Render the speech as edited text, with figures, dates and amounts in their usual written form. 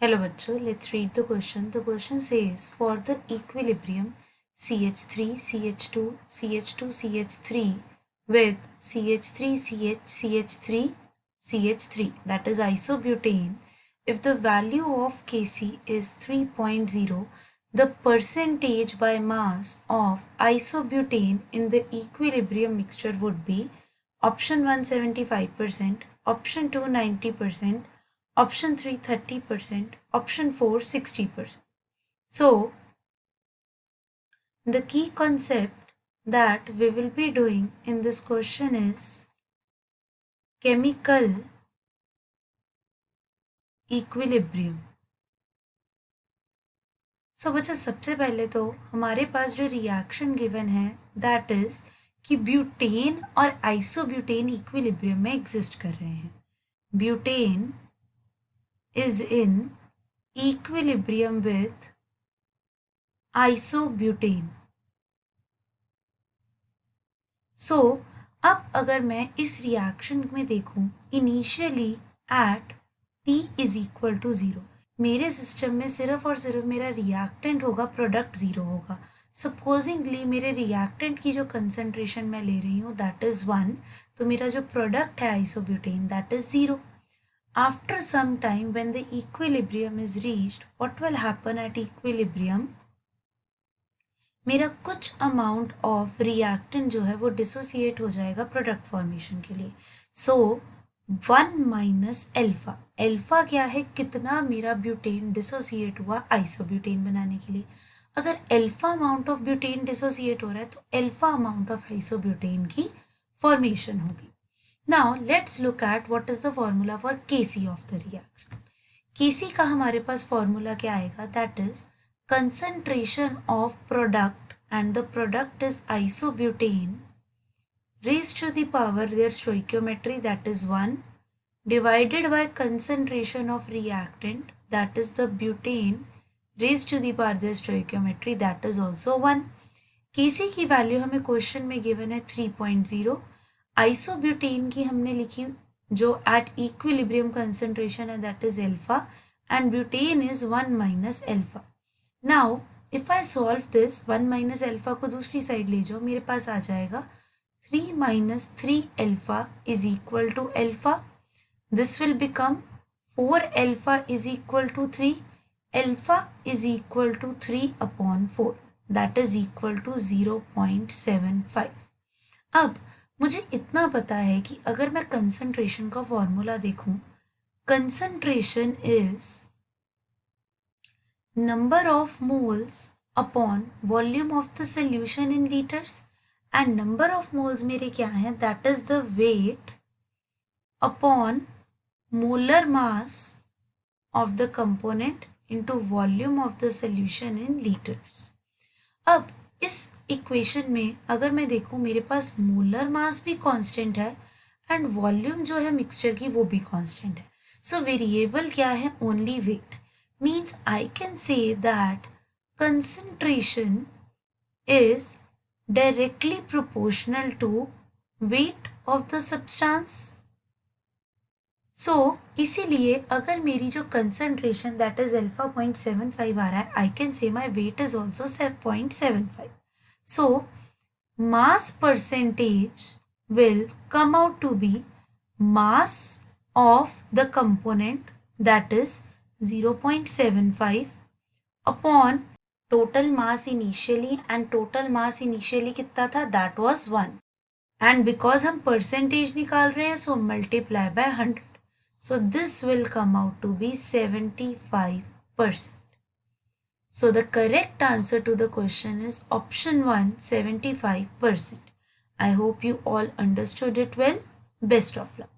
Hello bachcho, let's read the question. The question says for the equilibrium CH3, CH2, CH2, CH3 with CH3, CH, CH3, CH3, that is isobutane, if the value of Kc is 3.0, the percentage by mass of isobutane in the equilibrium mixture would be option 1 75%, option 2 90%, option 3 30%, option 4 60%. So the key concept that we will be doing in this question is chemical equilibrium. So बच्चों सबसे पहले तो हमारे पास जो reaction given है that is कि butane और isobutane equilibrium में एग्जिस्ट कर रहे हैं. Butane is in equilibrium with isobutane. So अब अगर मैं इस रिएक्शन में देखूं initially at T is equal to 0, मेरे सिस्टम में सिर्फ और सिर्फ मेरा रिएक्टेंट होगा, प्रोडक्ट 0 होगा. सपोजिंगली मेरे रिएक्टेंट की जो कंसंट्रेशन मैं ले रही हूँ दैट इज 1, तो मेरा जो प्रोडक्ट है isobutane that is 0. After some time when the equilibrium is reached, what will happen at equilibrium? मेरा कुछ अमाउंट ऑफ रिएक्टेंट जो है वो डिसोसिएट हो जाएगा प्रोडक्ट फॉर्मेशन के लिए. सो 1 माइनस एल्फा. एल्फा क्या है, कितना मेरा ब्यूटेन डिसोसिएट हुआ आइसोब्यूटेन बनाने के लिए. अगर alpha amount of butane dissociate हो रहा है तो एल्फा अमाउंट ऑफ आइसोब्यूटेन की फॉर्मेशन होगी. Now let's look at what is the formula for Kc of the reaction. Kc का हमारे पास formula क्या आएगा, that is concentration of product and the product is isobutane raised to the power their stoichiometry that is 1 divided by concentration of reactant that is the butane raised to the power their stoichiometry that is also 1. Kc की value हमें question में given है 3.0. Isobutane की हमने लिखी जो at equilibrium concentration है that is alpha and butane is 1 minus alpha. Now if I solve this 1 minus alpha को दूसरी साइड ले जाओ, मेरे पास आ जाएगा 3 minus 3 alpha is equal to alpha. This will become 4 alpha is equal to 3. Alpha is equal to 3 upon 4 that is equal to 0.75. अब मुझे इतना पता है कि अगर मैं कंसंट्रेशन का फॉर्मूला देखूं, concentration is number of moles upon volume of the solution in litres and number of moles मेरे क्या है that is the weight upon molar mass of the component into volume of the solution in litres. अब इस equation में अगर मैं देखूं मेरे पास मोलर मास भी कांस्टेंट है एंड वॉल्यूम जो है मिक्सचर की वो भी कांस्टेंट है. सो वेरिएबल क्या है, only weight. Means I can say that concentration is directly proportional to weight of the substance. So इसीलिए अगर मेरी जो कंसंट्रेशन दैट इज अल्फा 0.75 आ रहा है, I can say my weight is also 0.75. So mass percentage will come out to be mass of the component that is 0.75 upon total mass initially, and total mass initially कितना था that was 1, and because हम percentage निकाल रहे हैं so multiply by 100. So this will come out to be 75%. So the correct answer to the question is option 1, 75%. I hope you all understood it well. Best of luck.